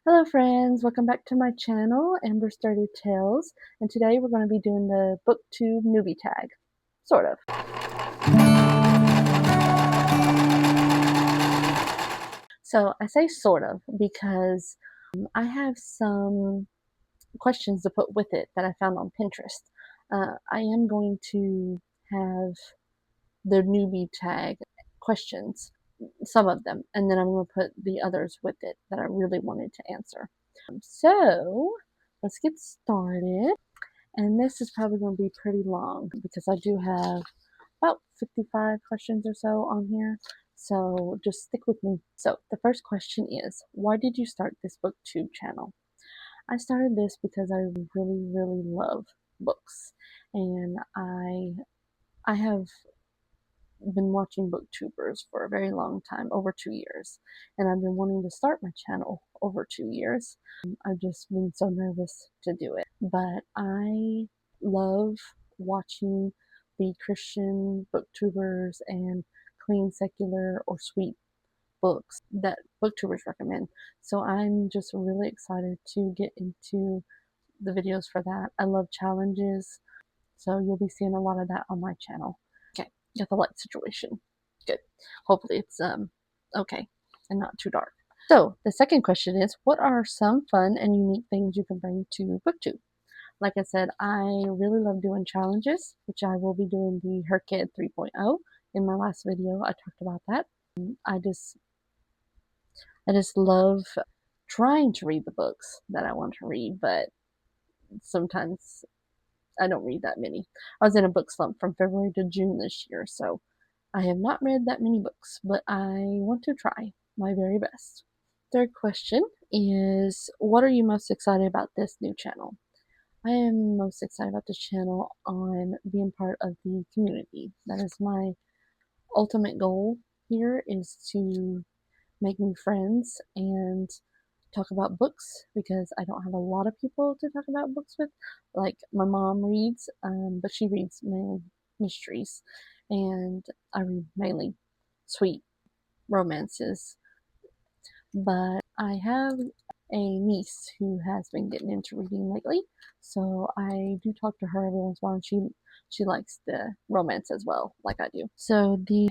Hello friends, welcome back to my channel, Amber Started Tales, and today we're going to be doing the Booktube newbie tag. Sort of. So I say sort of because I have some questions to put with it that I found on Pinterest. I am going to have the newbie tag questions, some of them, and then I'm going to put the others with it that I really wanted to answer. So let's get started. And this is probably going to be pretty long because I do have about 55 questions or so on here. So just stick with me. So the first question is, why did you start this Booktube channel? I started this because I really love books. And I have been watching booktubers for a very long time, over 2 years, and I've been wanting to start my channel over 2 years. I've just been so nervous to do it, but I love watching the Christian booktubers and clean, secular, or sweet books that booktubers recommend. So I'm just really excited to get into the videos for that. I love challenges, so you'll be seeing a lot of that on my channel. Okay, got the light situation. Good. Hopefully it's okay and not too dark. So the second question is, what are some fun and unique things you can bring to Booktube? Like I said, I really love doing challenges, which I will be doing the Her Kid 3.0. In my last video, I talked about that. I just love trying to read the books that I want to read, but sometimes I don't read that many. I was in a book slump from February to June this year, so I have not read that many books, but I want to try my very best. Third question is, what are you most excited about this new channel? I am most excited about this channel on being part of the community. That is my ultimate goal here, is to make new friends and talk about books, because I don't have a lot of people to talk about books with. Like, my mom reads, but she reads mainly mysteries, and I read mainly sweet romances. But I have a niece who has been getting into reading lately, so I do talk to her every once in a while, and she likes the romance as well, like I do. So the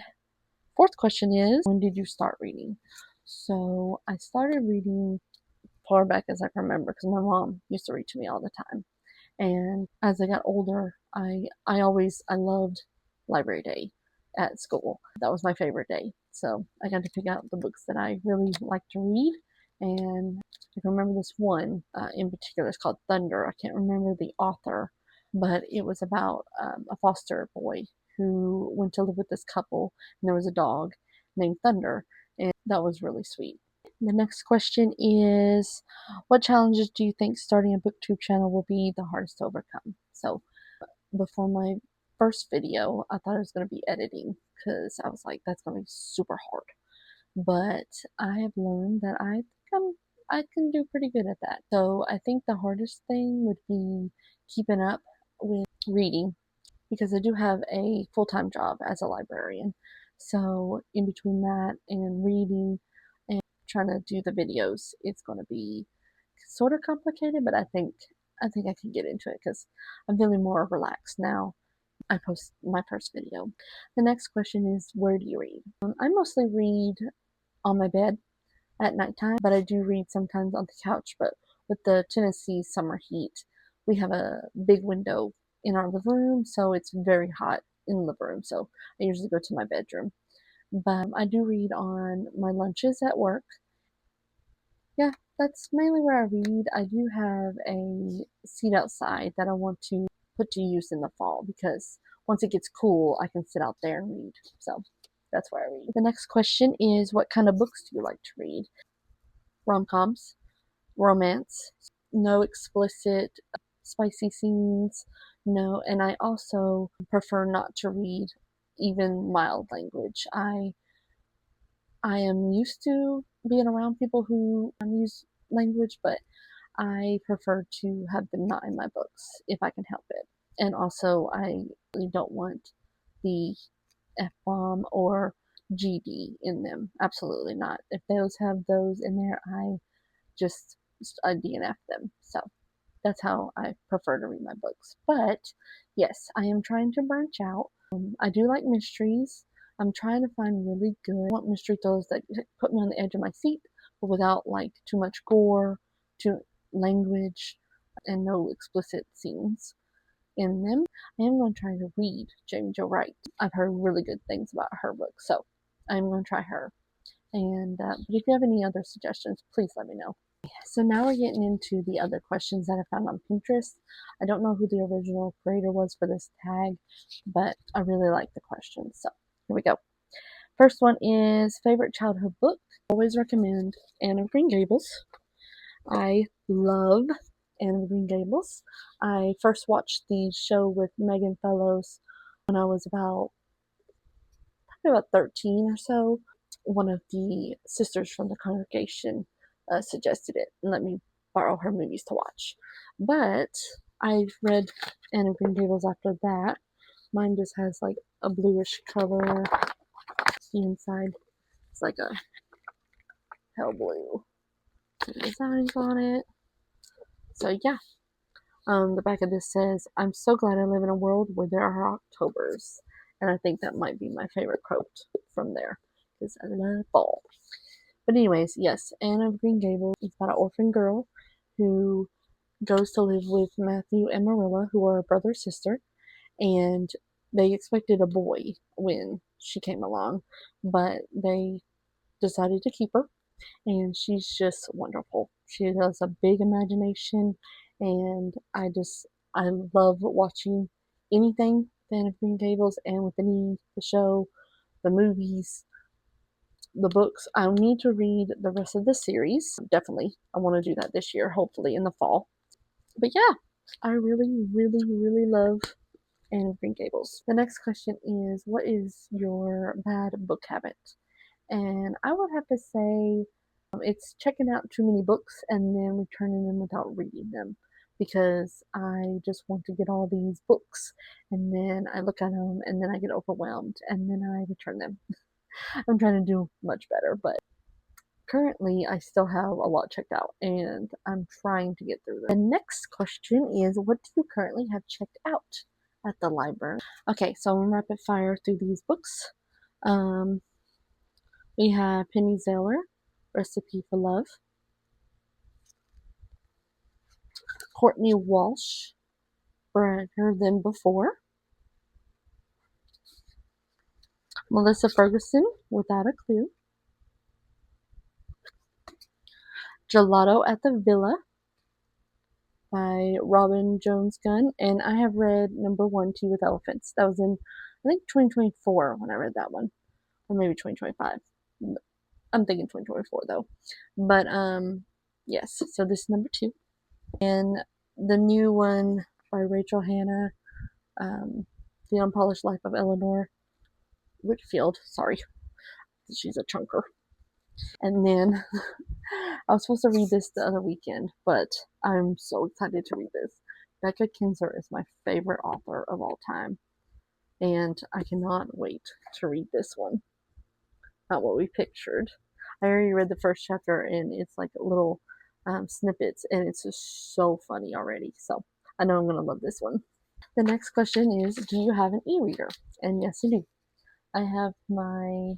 fourth question is, when did you start reading? So I started reading far back as I can remember, because my mom used to read to me all the time. And as I got older, I loved library day at school. That was my favorite day. So I got to pick out the books that I really like to read. And I can remember this one in particular. It's called Thunder. I can't remember the author, but it was about a foster boy who went to live with this couple, and there was a dog named Thunder, and that was really sweet. The next question is, what challenges do you think starting a booktube channel will be the hardest to overcome? So before my first video, I thought it was going to be editing, because I was like, that's going to be super hard. But I have learned that I can do pretty good at that. So I think the hardest thing would be keeping up with reading, because I do have a full-time job as a librarian. So in between that and reading and trying to do the videos, it's going to be sort of complicated, but I think I can get into it, because I'm feeling more relaxed now I post my first video. The next question is, where do you read? I mostly read on my bed at nighttime, but I do read sometimes on the couch. But with the Tennessee summer heat, we have a big window in our living room, so it's very hot in the living room. So I usually go to my bedroom. But I do read on my lunches at work. Yeah, that's mainly where I read. I do have a seat outside that I want to put to use in the fall, because once it gets cool, I can sit out there and read. So that's where I read. The next question is, what kind of books do you like to read? Rom-coms, romance, no explicit spicy scenes, no, and I also prefer not to read even mild language. I am used to being around people who use language, but I prefer to have them not in my books if I can help it. And also, I really don't want the F-bomb or GD in them. Absolutely not. If those have those in there, I just I DNF them. So that's how I prefer to read my books. But yes, I am trying to branch out. I do like mysteries. I'm trying to find really good. I want mystery thrillers that put me on the edge of my seat, but without like too much gore, too language, and no explicit scenes in them. I am going to try to read Jamie Jo Wright. I've heard really good things about her book, so I'm going to try her. And but if you have any other suggestions, please let me know. So now we're getting into the other questions that I found on Pinterest. I don't know who the original creator was for this tag, but I really like the questions. So here we go. First one is favorite childhood book. Always recommend Anne of Green Gables. I love Anne of Green Gables. I first watched the show with Megan Fellows when I was probably about 13 or so. One of the sisters from the congregation suggested it and let me borrow her movies to watch. But I've read Anne of Green Gables after that. Mine just has like a bluish color. The inside it's like a pale blue. Designs on it. So yeah. The back of this says, I'm so glad I live in a world where there are Octobers. And I think that might be my favorite quote from there. Because I love fall. But anyways, yes, Anne of Green Gables is about an orphan girl who goes to live with Matthew and Marilla, who are a brother and sister. And they expected a boy when she came along. But they decided to keep her. And she's just wonderful. She has a big imagination, and I love watching anything Anne of Green Gables and with the show, the movies, the books. I need to read the rest of the series. Definitely, I want to do that this year, hopefully in the fall. But yeah, I really, really, really love Anne of Green Gables. The next question is, what is your bad book habit? And I would have to say it's checking out too many books and then returning them without reading them because I just want to get all these books and then I look at them and then I get overwhelmed and then I return them. I'm trying to do much better, but currently I still have a lot checked out and I'm trying to get through them. The next question is, what do you currently have checked out at the library? Okay, so I'm gonna rapid fire through these books. We have Penny Zeller, Recipe for Love. Courtney Walsh, Better Than Before. Melissa Ferguson, Without a Clue. Gelato at the Villa by Robin Jones Gunn. And I have read number 1, Tea with Elephants. That was in, I think, 2024 when I read that one. Or maybe 2025. I'm thinking 2024 though. But yes, so this is number 2. And the new one by Rachel Hannah, The Unpolished Life of Eleanor Whitfield. Sorry, she's a chunker. And then I was supposed to read this the other weekend, but I'm so excited to read this. Becca Kinzer is my favorite author of all time, and I cannot wait to read this one. Not what we pictured. I already read the first chapter, and it's like little snippets, and it's just so funny already. So I know I'm going to love this one. The next question is, do you have an e-reader? And yes, I do. I have my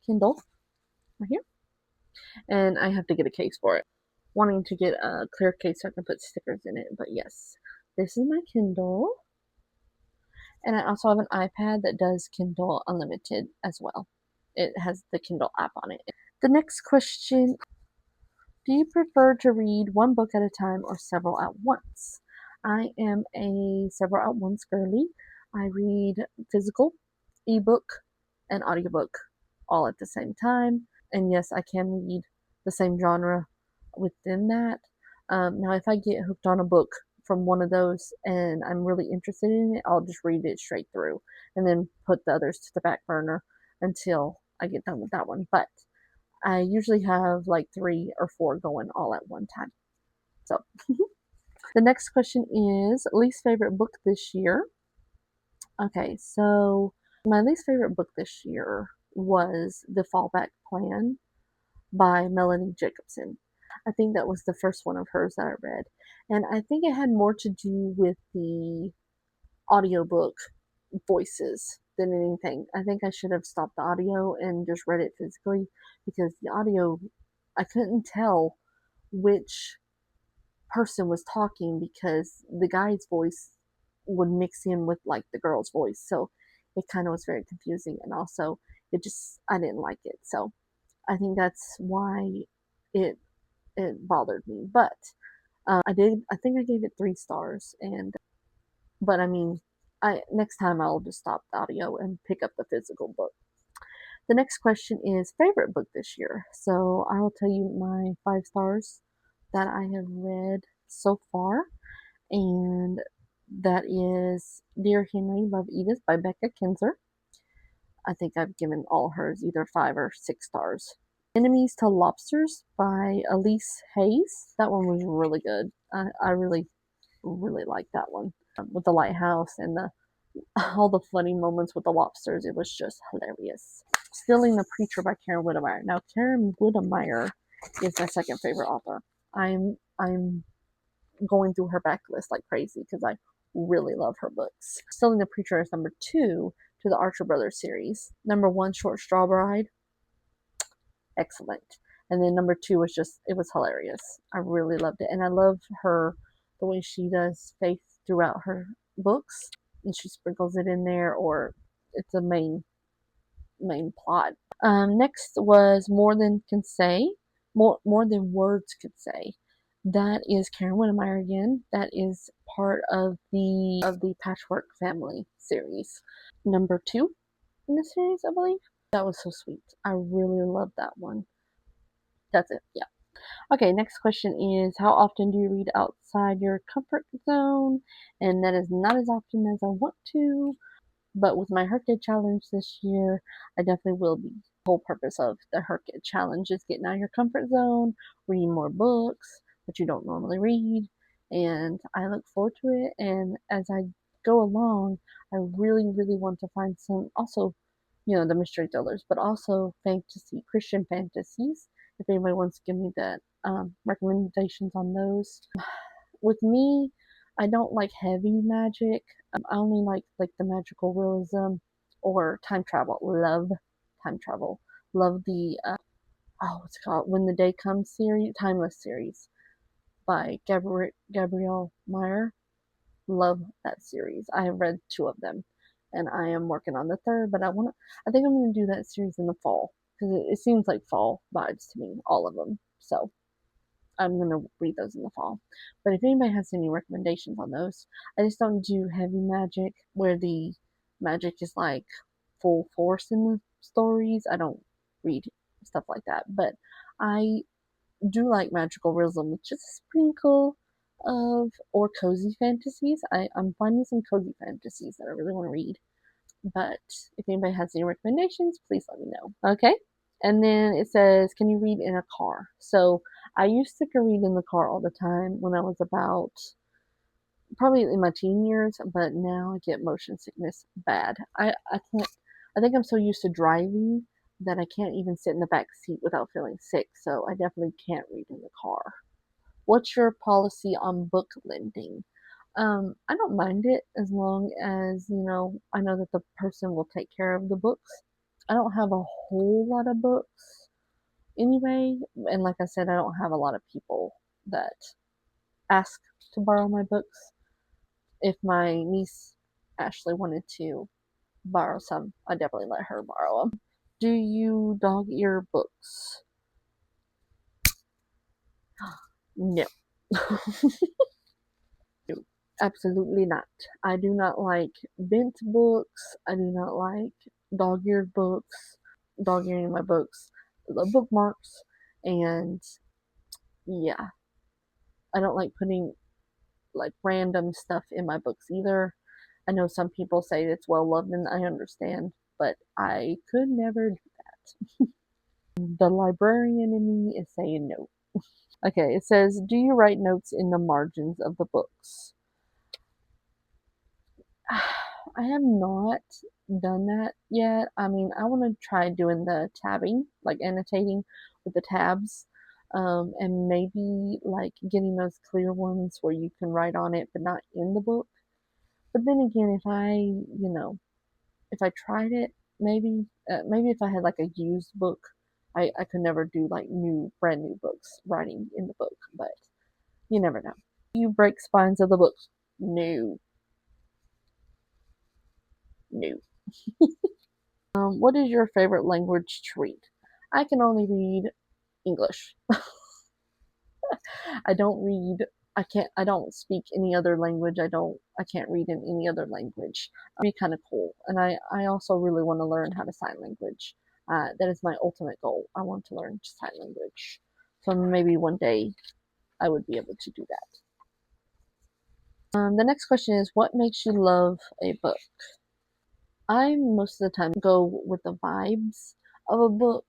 Kindle right here, and I have to get a case for it. Wanting to get a clear case so I can put stickers in it, but yes, this is my Kindle. And I also have an iPad that does Kindle Unlimited as well. It has the Kindle app on it. The next question, do you prefer to read one book at a time or several at once? I am a several at once girly. I read physical, ebook, and audiobook all at the same time. And yes, I can read the same genre within that. Now, if I get hooked on a book from one of those and I'm really interested in it, I'll just read it straight through and then put the others to the back burner until I get done with that one. But I usually have like 3 or 4 going all at one time. So the next question is least favorite book this year. Okay, so my least favorite book this year was The Fallback Plan by Melanie Jacobson. I think that was the first one of hers that I read. And I think it had more to do with the audiobook voices than anything. I think I should have stopped the audio and just read it physically, because the audio, I couldn't tell which person was talking because the guy's voice would mix in with like the girl's voice. So it kind of was very confusing. And also, I didn't like it. So I think that's why it, it bothered me. But I think I gave it 3 stars. But I mean, next time I'll just stop the audio and pick up the physical book. The next question is favorite book this year. So I will tell you my 5 stars that I have read so far, and that is Dear Henry, Love Edith by Becca Kinzer. I think I've given all hers either 5 or 6 stars. Enemies to Lobsters by Elise Hayes. That one was really good. I really, really liked that one. With the lighthouse and all the funny moments with the lobsters, it was just hilarious. Stealing the Preacher by Karen Whittemire. Now, Karen Whittemire is my second favorite author. I'm going through her backlist like crazy because I really love her books. Stealing the Preacher is number 2 to the Archer Brothers series. Number 1, Short Straw Bride. Excellent. And then number 2 was it was hilarious. I really loved it. And I love the way she does faith throughout her books. And she sprinkles it in there, or it's a main plot. Next was More Than Can Say. More Than Words Could Say. That is Karen Whittemire again. That is part of the Patchwork Family series. Number 2 in the series, I believe. That was so sweet. I really love that one. That's it. Yeah. Okay, next question is, how often do you read outside your comfort zone? And that is not as often as I want to, but with my Herkid challenge this year, I definitely will be. The whole purpose of the Herkid challenge is getting out of your comfort zone, reading more books that you don't normally read, and I look forward to it. And as I go along, I really, really want to find some, also, the mystery thrillers, but also Christian fantasies. If anybody wants to give me that recommendations on those. With me, I don't like heavy magic. I only like the magical realism or time travel. Love time travel. Love the what's it called? When the Day Comes series, Timeless series by Gabrielle Meyer. Love that series. I have read 2 of them, and I am working on the 3rd. But I think I'm gonna do that series in the fall, because it seems like fall vibes to me, all of them. So I'm gonna read those in the fall. But if anybody has any recommendations on those, I just don't do heavy magic where the magic is like full force in the stories. I don't read stuff like that. But I do like magical realism with just a sprinkle of, or cozy fantasies. I'm finding some cozy fantasies that I really want to read. But if anybody has any recommendations, please let me know. Okay? And then it says, can you read in a car? So I used to read in the car all the time when I was about, probably in my teen years, but now I get motion sickness bad. I can't, I think I'm so used to driving that I can't even sit in the back seat without feeling sick. So I definitely can't read in the car. What's your policy on book lending? I don't mind it as long as, I know that the person will take care of the books. I don't have a whole lot of books anyway, and like I said, I don't have a lot of people that ask to borrow my books. If my niece Ashley wanted to borrow some, I'd definitely let her borrow them. Do you dog ear books? No. Absolutely not. I do not like bent books. I do not like dog-eared books, dog-earing my books, the bookmarks, and yeah, I don't like putting like random stuff in my books either. I know some people say it's well loved, and I understand, but I could never do that. The librarian in me is saying no. Okay, it says, do you write notes in the margins of the books? I have not done that yet. I mean, I want to try doing the tabbing, like annotating with the tabs. And maybe like getting those clear ones where you can write on it but not in the book. But then again, if I tried it, maybe if I had like a used book, I could never do like brand new books writing in the book, but you never know. You break spines of the book. No, no. What is your favorite language to read? I can only read English. I don't read. I don't speak any other language. I can't read in any other language. It'd be kind of cool. And I also really want to learn how to sign language. That is my ultimate goal. I want to learn sign language. So maybe one day I would be able to do that. The next question is, what makes you love a book? I most of the time go with the vibes of a book,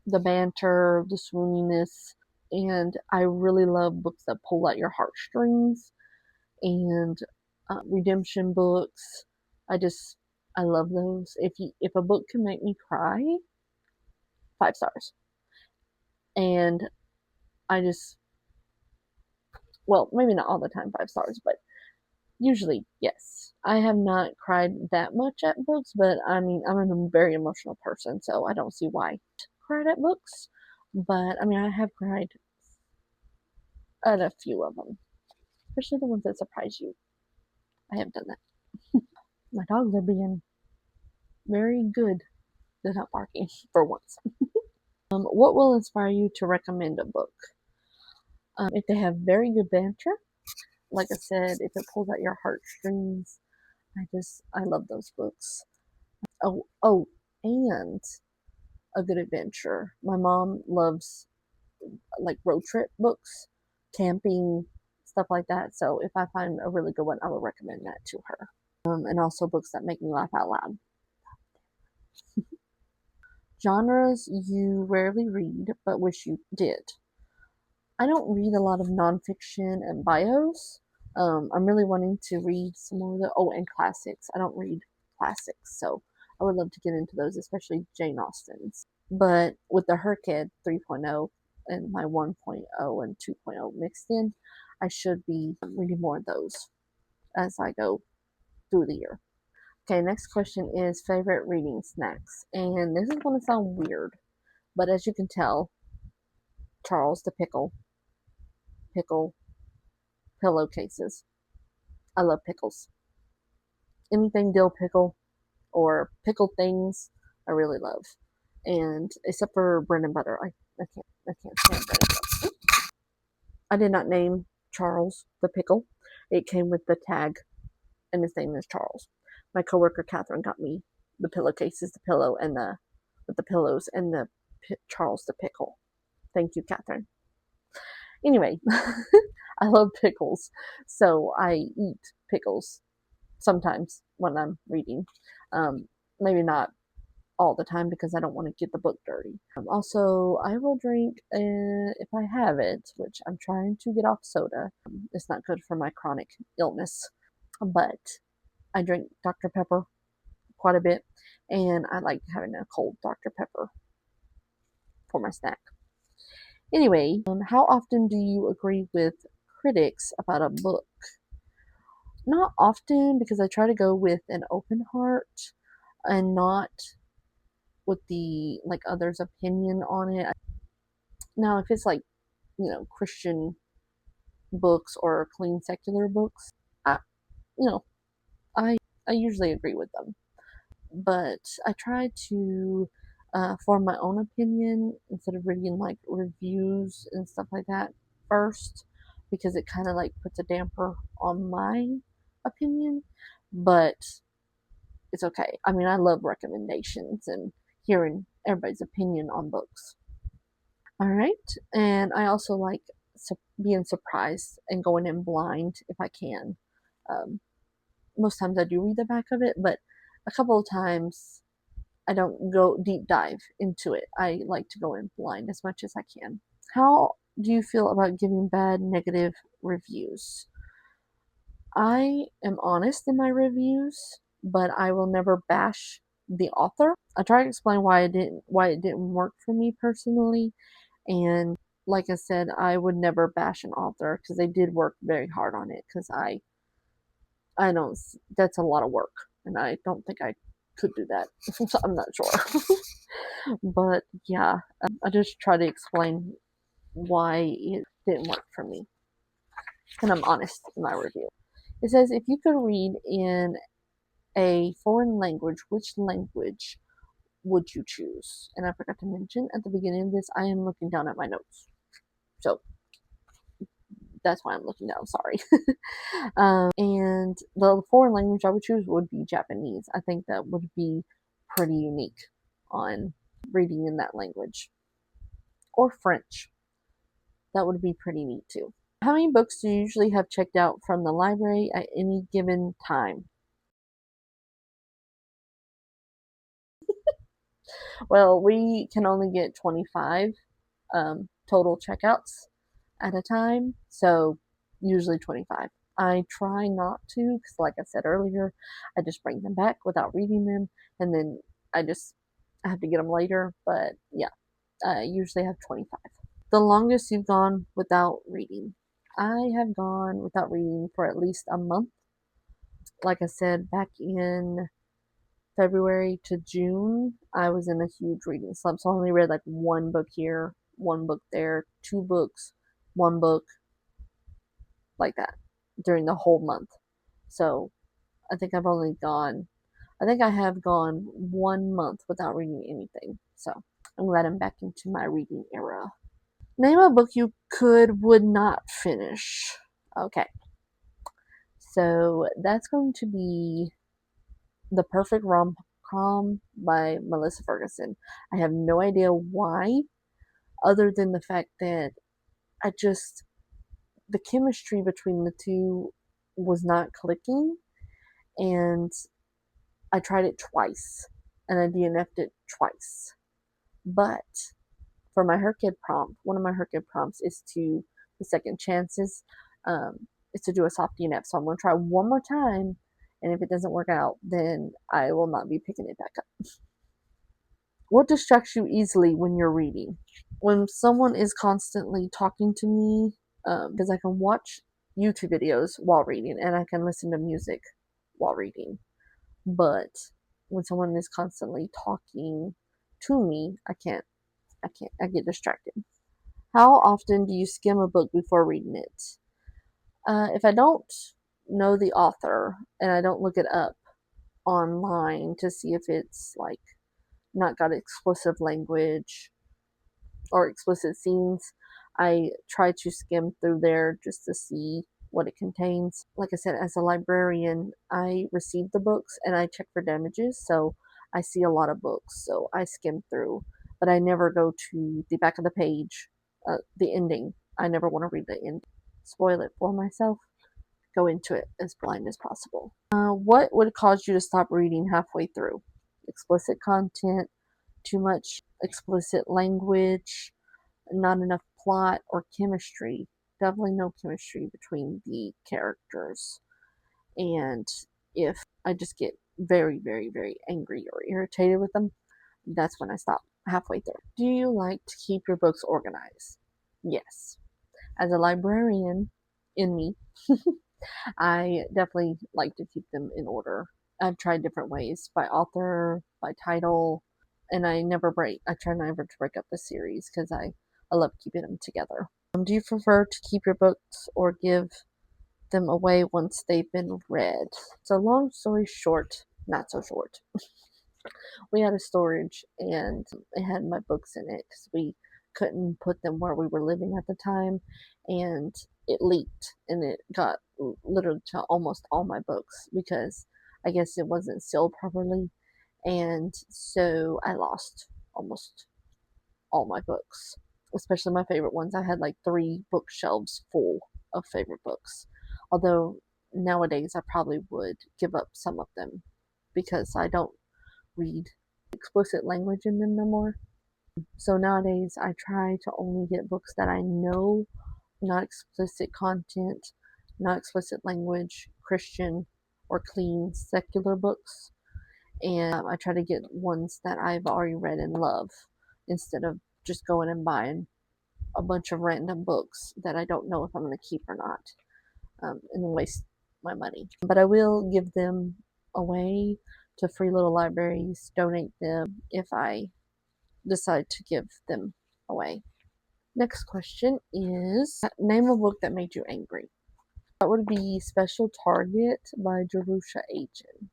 the banter, the swooniness, and I really love books that pull at your heartstrings and redemption books. I just I love those. If a book can make me cry, 5 stars. And I just well, maybe not all the time 5 stars, but usually yes. I have not cried that much at books, but I mean I'm a very emotional person, so I don't see why I cried at books. But I mean I have cried at a few of them, especially the ones that surprise you. I have done that. My dogs are being very good. They're not barking for once. What will inspire you to recommend a book? If they have very good banter, like I said, if it pulls at your heartstrings, I love those books. Oh, and a good adventure. My mom loves like road trip books, camping, stuff like that. So if I find a really good one, I will recommend that to her. And also books that make me laugh out loud. Genres you rarely read but wish you did. I don't read a lot of nonfiction and bios. I'm really wanting to read some more of and classics. I don't read classics, so I would love to get into those, especially Jane Austen's. But with the Herked 3.0 and my 1.0 and 2.0 mixed in, I should be reading more of those as I go through the year. Okay, next question is favorite reading snacks. And this is going to sound weird, but as you can tell, Charles the pickle pillowcases. I love pickles. Anything dill pickle or pickled things, I really love. And except for bread and butter, I can't stand bread and butter. I did not name Charles the pickle. It came with the tag, and his name is Charles. My coworker Catherine got me the pillowcases, the pillow, and the pillows, and the Charles the pickle. Thank you, Catherine. Anyway, I love pickles, so I eat pickles sometimes when I'm reading. Maybe not all the time because I don't want to get the book dirty. Also, I will drink, if I have it, which I'm trying to get off soda. It's not good for my chronic illness, but I drink Dr. Pepper quite a bit, and I like having a cold Dr. Pepper for my snack. Anyway, how often do you agree with critics about a book? Not often, because I try to go with an open heart and not with the like others' opinion on it. Now, if it's like Christian books or clean secular books, I you know I I usually agree with them, but I try to form my own opinion instead of reading like reviews and stuff like that first, because it kind of like puts a damper on my opinion. But it's okay. I mean, I love recommendations and hearing everybody's opinion on books. All right, and I also like being surprised and going in blind if I can. Um, Most times I do read the back of it, but a couple of times I don't go deep dive into it. I like to go in blind as much as I can. How do you feel about giving bad negative reviews? I am honest in my reviews, but I will never bash the author. I try to explain why it didn't work for me personally, and like I said, I would never bash an author because they did work very hard on it. Because I don't. That's a lot of work, and I don't think I could do that. So I'm not sure. But yeah, I just try to explain why it didn't work for me, and I'm honest in my review. It says if you could read in a foreign language, which language would you choose? And I forgot to mention at the beginning of this, I am looking down at my notes. So that's why I'm looking down. Sorry. And the foreign language I would choose would be Japanese. I think that would be pretty unique on reading in that language. Or French. That would be pretty neat too. How many books do you usually have checked out from the library at any given time? Well, we can only get 25 total checkouts at a time, so usually 25. I try not to because, like I said earlier, I just bring them back without reading them, and then I have to get them later. But yeah, I usually have 25. The longest you've gone without reading? I have gone without reading for at least a month. Like I said, back in February to June, I was in a huge reading slump. So I only read like one book here, one book there, two books, one book, like that during the whole month. So I think I think I have gone 1 month without reading anything. So I'm glad I'm back into my reading era. Name a book you would not finish. Okay. So that's going to be The Perfect Rom-Com by Melissa Ferguson. I have no idea why, other than the fact that the chemistry between the two was not clicking, and I tried it twice, and I DNF'd it twice. But for my Her Kid prompt, one of my Her Kid prompts is the second chances, is to do a soft DNF. So I'm going to try one more time, and if it doesn't work out, then I will not be picking it back up. What distracts you easily when you're reading? When someone is constantly talking to me, because I can watch YouTube videos while reading, and I can listen to music while reading. But when someone is constantly talking to me, I get distracted. How often do you skim a book before reading it? If I don't know the author and I don't look it up online to see if it's like not got explicit language or explicit scenes, I try to skim through there just to see what it contains. Like I said, as a librarian, I receive the books and I check for damages, so I see a lot of books, so I skim through, but I never go to the back of the page, the ending. I never want to read the end. Spoil it for myself. Go into it as blind as possible. What would cause you to stop reading halfway through? Explicit content, too much explicit language, not enough plot, or chemistry. Definitely no chemistry between the characters. And if I just get very, very, very angry or irritated with them, that's when I stop halfway through. Do you like to keep your books organized? Yes. As a librarian in me, I definitely like to keep them in order. I've tried different ways, by author, by title, and I try never to break up the series because I love keeping them together. Do you prefer to keep your books or give them away once they've been read? So long story short, not so short. We had a storage and it had my books in it because we couldn't put them where we were living at the time, and it leaked and it got literally to almost all my books because I guess it wasn't sealed properly, and so I lost almost all my books, especially my favorite ones. I had like 3 bookshelves full of favorite books, although nowadays I probably would give up some of them because I don't read explicit language in them no more. So nowadays I try to only get books that I know, not explicit content, not explicit language, Christian or clean secular books. And I try to get ones that I've already read and love instead of just going and buying a bunch of random books that I don't know if I'm going to keep or not, and waste my money. But I will give them away to free little libraries, donate them if I decide to give them away. Next question is, name a book that made you angry. That would be Special Target by Jerusha Agin.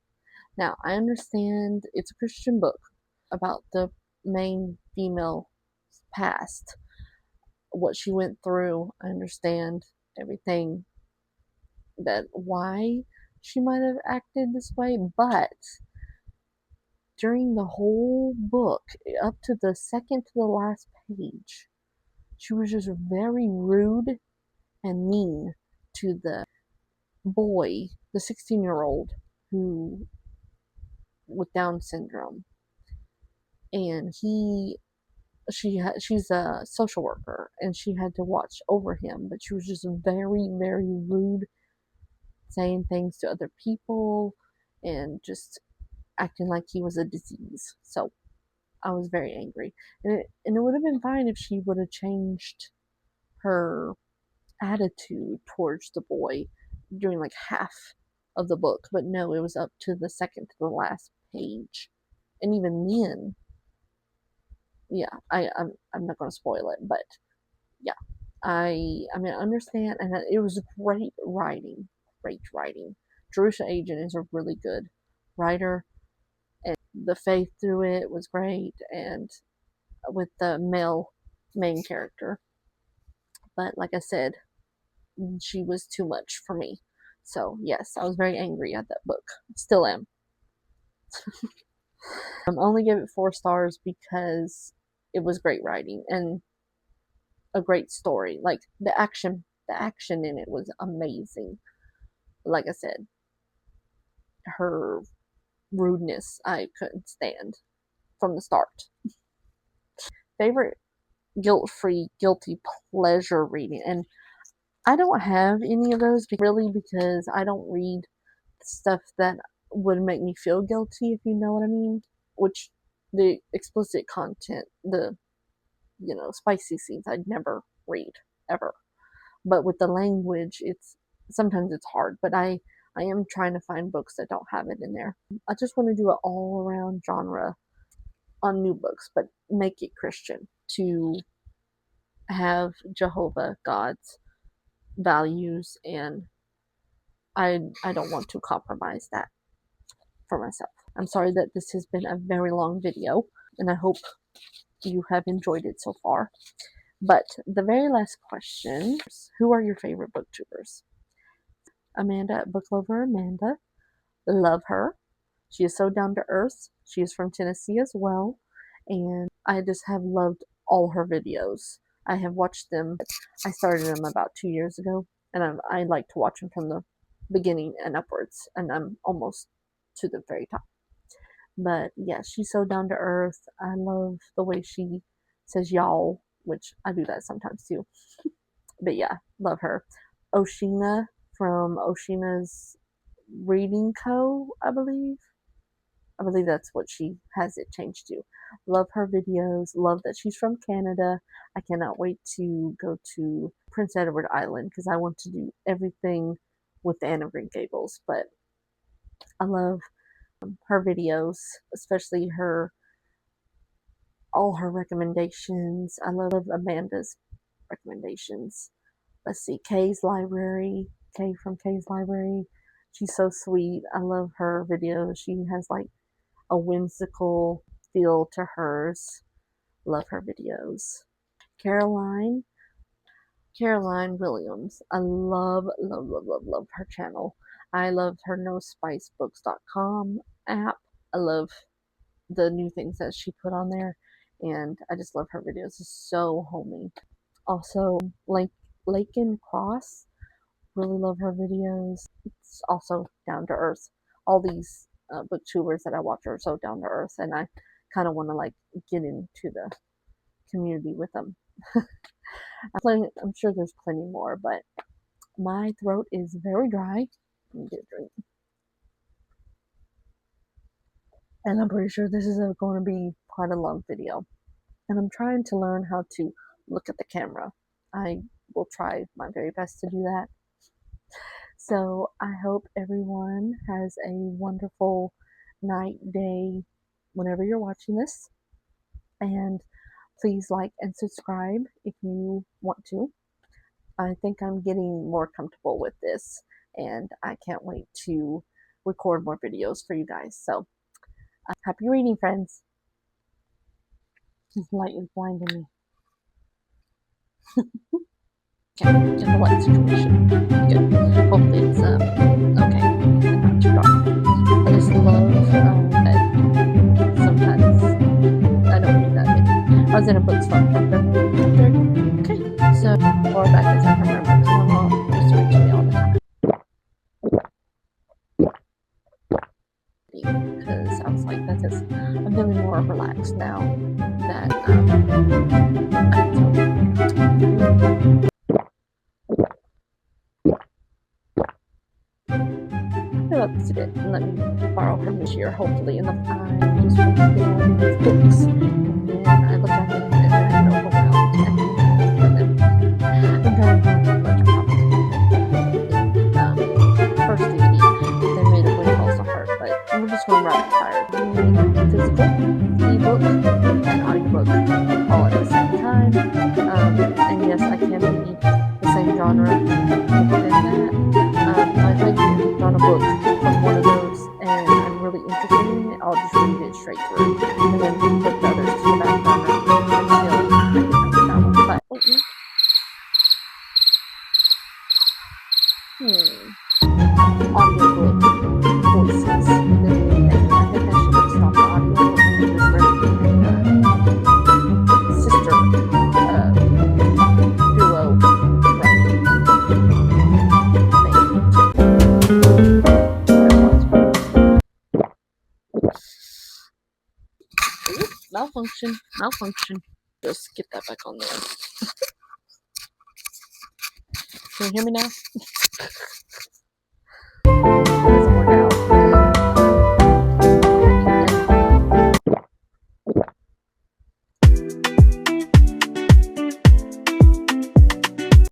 Now, I understand it's a Christian book about the main female past, what she went through. I understand everything, that why she might have acted this way, but during the whole book, up to the second to the last page, she was just very rude and mean to the boy, the 16-year-old who with Down syndrome. And she's a social worker, and she had to watch over him, but she was just very, very rude, saying things to other people and just acting like he was a disease. So I was very angry. And it would have been fine if she would have changed her attitude towards the boy during like half of the book, but no, it was up to the second to the last page. And even then, yeah, I'm not going to spoil it, but yeah, I mean, I understand, and it was great writing, great writing. Jerusha Agin is a really good writer, and the faith through it was great, and with the male main character. But like I said, she was too much for me. So yes, I was very angry at that book. Still am. I only gave it 4 stars because it was great writing and a great story. Like the action in it was amazing. Like I said, her rudeness I couldn't stand from the start. Favorite guilt-free guilty pleasure reading, and I don't have any of those really, because I don't read stuff that would make me feel guilty, if you know what I mean. Which the explicit content, the spicy scenes, I'd never read ever. But with the language, sometimes it's hard. But I am trying to find books that don't have it in there. I just want to do an all around genre on new books, but make it Christian, to have Jehovah God's values, and I don't want to compromise that for myself. I'm sorry that this has been a very long video, and I hope you have enjoyed it so far. But the very last question, who are your favorite booktubers? Amanda at Book Lover Amanda. Love her. She is so down to earth. She is from Tennessee as well, and I just have loved all her videos. I have watched them. I started them about 2 years ago, and I like to watch them from the beginning and upwards, and I'm almost to the very top. But yeah, she's so down to earth. I love the way she says y'all, which I do that sometimes too. But yeah, love her. Oshina from Oshina's Reading Co., I believe. I believe that's what she has it changed to. Love her videos. Love that she's from Canada. I cannot wait to go to Prince Edward Island because I want to do everything with the Anne of Green Gables. But I love her videos, especially all her recommendations. I love Amanda's recommendations. Let's see, Kay from Kay's Library. She's so sweet. I love her videos. She has like a whimsical feel to hers. Love her videos. Caroline Williams. I love her channel. I love her nospicebooks.com app. I love the new things that she put on there, and I just love her videos. It's so homey. Also, Lakin Cross. Really love her videos. It's also down to earth. All these booktubers that I watch are so down to earth, and I kind of want to like get into the community with them. I'm sure there's plenty more, but my throat is very dry. Let me get a drink. And I'm pretty sure this is going to be quite a long video. And I'm trying to learn how to look at the camera. I will try my very best to do that. So I hope everyone has a wonderful night, day, whenever you're watching this. And please like and subscribe if you want to. I think I'm getting more comfortable with this, and I can't wait to record more videos for you guys. So happy reading, friends. This light is blinding me. Okay, just a light situation. Good. Hopefully it's okay and not too dark. I just love that sometimes I don't read that many. I was in a book slump from February 3rd. Okay, so far back as I can remember, because my mom used to read to me all the time. Because I was like, that's just, I'm feeling more relaxed now that that's it. And let me borrow from this year, hopefully. And I just want to get all these books. And then I look at them and then I get overwhelmed. And then I'm trying to do a bunch of problems. First DVD, they made it when falls apart, but we're just going rapid fire. Physical, ebook, and audiobook all at the same time. And yes, I can read the same genre within that. If I get on a book from one of those and I'm really interested in it, I'll just read it straight through and then put the others to the back burner until I get done with that one. But audiobook voices. I think I should stop the audiobook and do this sister duo writing thing. Malfunction. Just get that back on there. Can you hear me now?